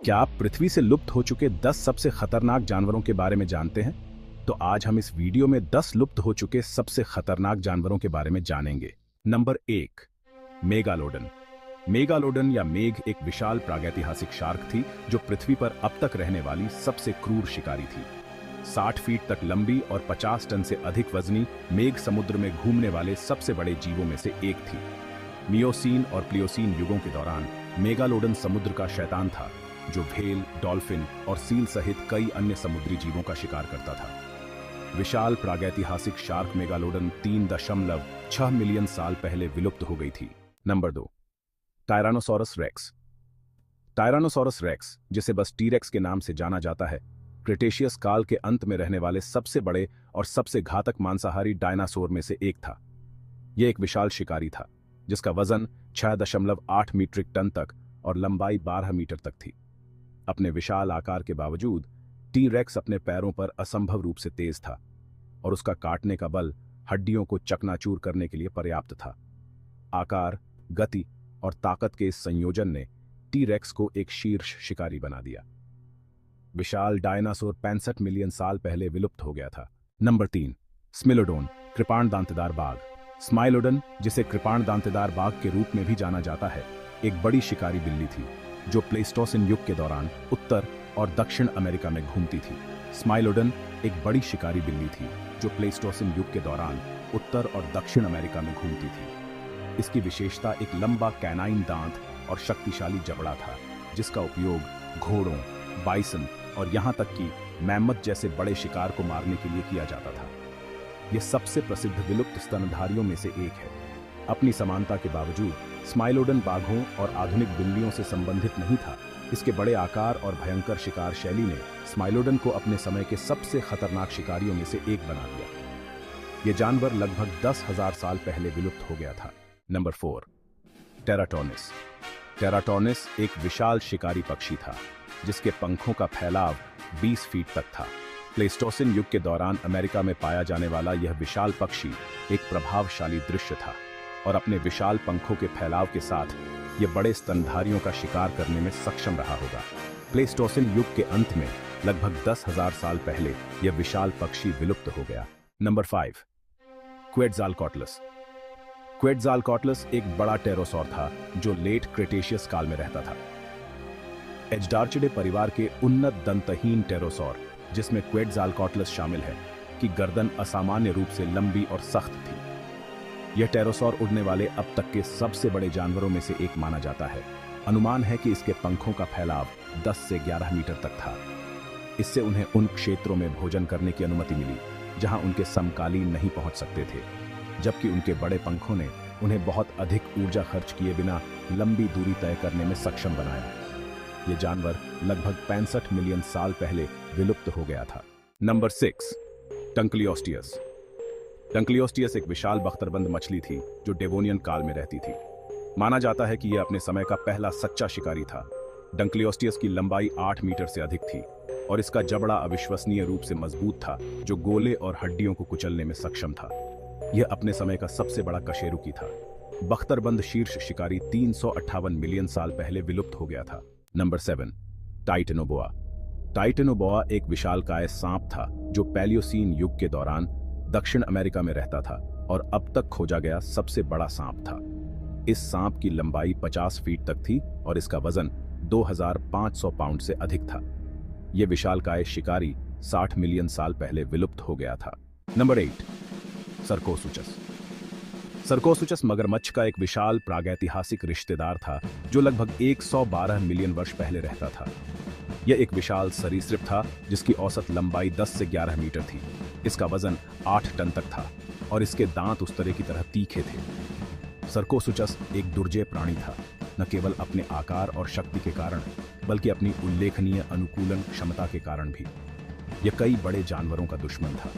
क्या आप पृथ्वी से लुप्त हो चुके 10 सबसे खतरनाक जानवरों के बारे में जानते हैं? तो आज हम इस वीडियो में 10 लुप्त हो चुके सबसे खतरनाक जानवरों के बारे में जानेंगे। Number 1, megalodon. मेगालोडन या मेघ एक विशाल प्रागैतिहासिक शार्क थी जो पृथ्वी पर अब तक रहने वाली सबसे क्रूर शिकारी थी। 60 फीट तक लंबी और 50 टन से अधिक वजनी मेघ समुद्र में घूमने वाले सबसे बड़े जीवों में से एक थी। मियोसीन और प्लियोसीन युगों के दौरान मेगालोडन समुद्र का शैतान था जो व्हेल, डॉल्फिन और सील सहित कई अन्य समुद्री जीवों का शिकार करता था। विशाल प्रागैतिहासिक शार्क मेगालोडन 3.6 मिलियन साल पहले विलुप्त हो गई थी। Number 2, tyrannosaurus rex. Tyrannosaurus rex, जिसे बस टीरेक्स के नाम से जाना जाता है, क्रेटेशियस काल के अंत में रहने वाले सबसे बड़े और सबसे घातक मांसाहारी डायनासोर में से एक था। यह एक विशाल शिकारी था जिसका वजन 6.8 मीट्रिक टन तक और लंबाई 12 मीटर तक थी। अपने विशाल आकार के बावजूद टी रेक्स अपने पैरों पर असंभव रूप से तेज था और उसका काटने का बल हड्डियों को चकनाचूर करने के लिए पर्याप्त था। आकार, गति और ताकत के इस संयोजन ने टी रेक्स को एक शीर्ष शिकारी बना दिया। विशाल डायनासोर 65 मिलियन साल पहले विलुप्त हो गया था। नंबर 3, स्मिलोडोन, कृपाण दांतेदार बाघ। स्माइलोडन, जिसे कृपाण दांतेदार बाघ के रूप में भी जाना जाता है, एक बड़ी शिकारी बिल्ली थी जो प्लेस्टोसिन युग के दौरान उत्तर और दक्षिण अमेरिका में घूमती थी। स्माइलोडन एक बड़ी शिकारी बिल्ली थी जो प्लेस्टोसिन युग के दौरान उत्तर और दक्षिण अमेरिका में घूमती थी। इसकी विशेषता एक लंबा कैनाइन दांत और शक्तिशाली जबड़ा था जिसका उपयोग घोड़ों, बाइसन और यहां तक कि मैमथ जैसे बड़े शिकार को मारने के लिए किया जाता था। यह सबसे प्रसिद्ध विलुप्त स्तनधारियों में से एक है। अपनी समानता के बावजूद स्माइलोडन बाघों और आधुनिक बिल्लियों से संबंधित नहीं था। इसके बड़े आकार और भयंकर शिकार शैली ने स्माइलोडन को अपने समय के सबसे खतरनाक शिकारियों में से एक बना दिया। यह जानवर लगभग 10,000 साल पहले विलुप्त हो गया था। नंबर 4, टेराटोनिस। टेराटोनिस एक विशाल शिकारी पक्षी था जिसके पंखों का फैलाव 20 फीट तक था। प्लेस्टोसिन युग के दौरान अमेरिका में पाया जाने वाला यह विशाल पक्षी एक प्रभावशाली दृश्य था और अपने विशाल पंखों के फैलाव के साथ यह बड़े स्तनधारियों का शिकार करने में सक्षम रहा होगा। प्लेस्टोसिन युग के अंत में लगभग 10,000 साल पहले यह विशाल पक्षी विलुप्त हो गया। नंबर 5, क्वेट्ज़ालकॉटलस। क्वेट्ज़ालकॉटलस एक बड़ा टेरोसॉर था जो लेट क्रेटेशियस काल में रहता था। एज्डार्चिडे परिवार के उन्नत दंतहीन टेरोसॉर, जिसमें क्वेट्ज़ालकॉटलस शामिल है, की गर्दन असामान्य रूप से लंबी और सख्त थी। यह टेरोसॉर उड़ने वाले अब तक के सबसे बड़े जानवरों में से एक माना जाता है। अनुमान है कि इसके पंखों का फैलाव 10 से 11 मीटर तक था। इससे उन्हें उन क्षेत्रों में भोजन करने की अनुमति मिली जहां उनके समकालीन नहीं पहुंच सकते थे, जबकि उनके बड़े पंखों ने उन्हें बहुत अधिक ऊर्जा खर्च किए बिना लंबी दूरी तय करने में सक्षम बनाया। यह जानवर लगभग 65 मिलियन साल पहले विलुप्त हो गया था। नंबर 6, टंक्लियोस्टियस। टंक्लियोस्टियस एक विशाल बख्तरबंद मछली थी जो डेवोनियन काल में रहती थी। माना जाता है कि यह अपने समय का पहला सच्चा शिकारी था। टंक्लियोस्टियस की लंबाई 8 मीटर से अधिक थी और इसका जबड़ा अविश्वसनीय रूप से मजबूत था जो गोले और हड्डियों को कुचलने में सक्षम था। यह अपने समय का सबसे बड़ा कशेरुकी था। बख्तरबंद शीर्ष शिकारी 358 मिलियन साल पहले विलुप्त हो गया था। Number 7, Titanoboa. टाइटेनोबोआ एक विशालकाय सांप था जो पैलियोसीन युग के दौरान दक्षिण अमेरिका में रहता था और अब तक खोजा गया सबसे बड़ा सांप था। इस सांप की लंबाई 50 फीट तक थी और इसका वजन 2500 पाउंड से अधिक था। यह विशालकाय शिकारी 60 मिलियन साल पहले विलुप्त हो गया था। नंबर 8, सर्कोसुचस। सर्कोसुचस मगरमच्छ का एक विशाल प्रागैतिहासिक रिश्तेदार था जो लगभग 112 मिलियन वर्ष पहले रहता था। यह एक विशाल सरीसृप था जिसकी औसत लंबाई 10 से 11 मीटर थी। इसका वजन 8 टन तक था और इसके दांत उस तरह की तरह तीखे थे। सर्कोसुचस एक दुर्जेय प्राणी था, न केवल अपने आकार और शक्ति के कारण बल्कि अपनी उल्लेखनीय अनुकूलन क्षमता के कारण भी। यह कई बड़े जानवरों का दुश्मन था।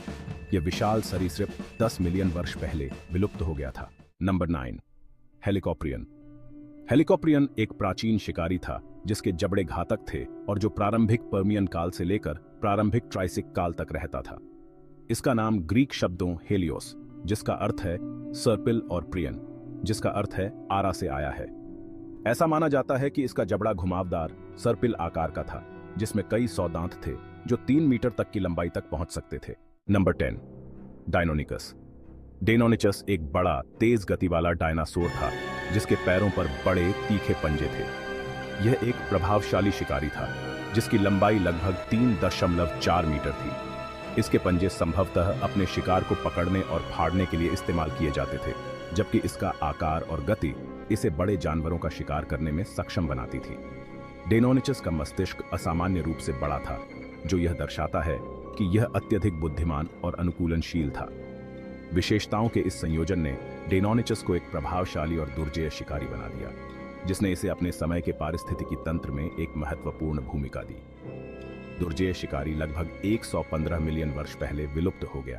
यह विशाल सरीसृप 10 मिलियन वर्ष पहले विलुप्त हो गया था। नंबर 9, हेलिकॉप्रियन। हेलिकॉप्रियन एक प्राचीन शिकारी था जिसके जबड़े घातक थे और जो प्रारंभिक पर्मियन काल से लेकर प्रारंभिक ट्राइसिक काल तक रहता था। इसका नाम ग्रीक शब्दों हेलियोस, जिसका अर्थ है सर्पिल, और प्रियन, जिसका अर्थ है आरा, से आया है। ऐसा माना जाता है कि इसका जबड़ा घुमावदार, सर्पिल आकार का था, जिसमें कई 100 दांत थे जो 3 मीटर तक की लंबाई तक पहुंच सकते थे। नंबर 10, डायनोनिकस। डेनोनिचस एक बड़ा, तेज गति वाला डायनासोर था जिसके पैरों पर बड़े, तीखे पंजे थे। यह एक प्रभावशाली शिकारी था जिसकी लंबाई लगभग 3.4 मीटर थी। इसके पंजे संभवतः अपने शिकार को पकड़ने और फाड़ने के लिए इस्तेमाल किए जाते थे, जबकि इसका आकार और गति इसे बड़े जानवरों का शिकार करने में सक्षम बनाती थी। डेनोनिचस का मस्तिष्क असामान्य रूप से बड़ा था, जो यह दर्शाता है कि यह अत्यधिक बुद्धिमान और अनुकूलनशील था। विशेषताओं के इस संयोजन ने डेनोनिचस को एक प्रभावशाली और दुर्जेय शिकारी बना दिया, जिसने इसे अपने समय के पारिस्थितिकी तंत्र में एक महत्वपूर्ण भूमिका दी। दुर्जेय शिकारी लगभग 115 मिलियन वर्ष पहले विलुप्त हो गया।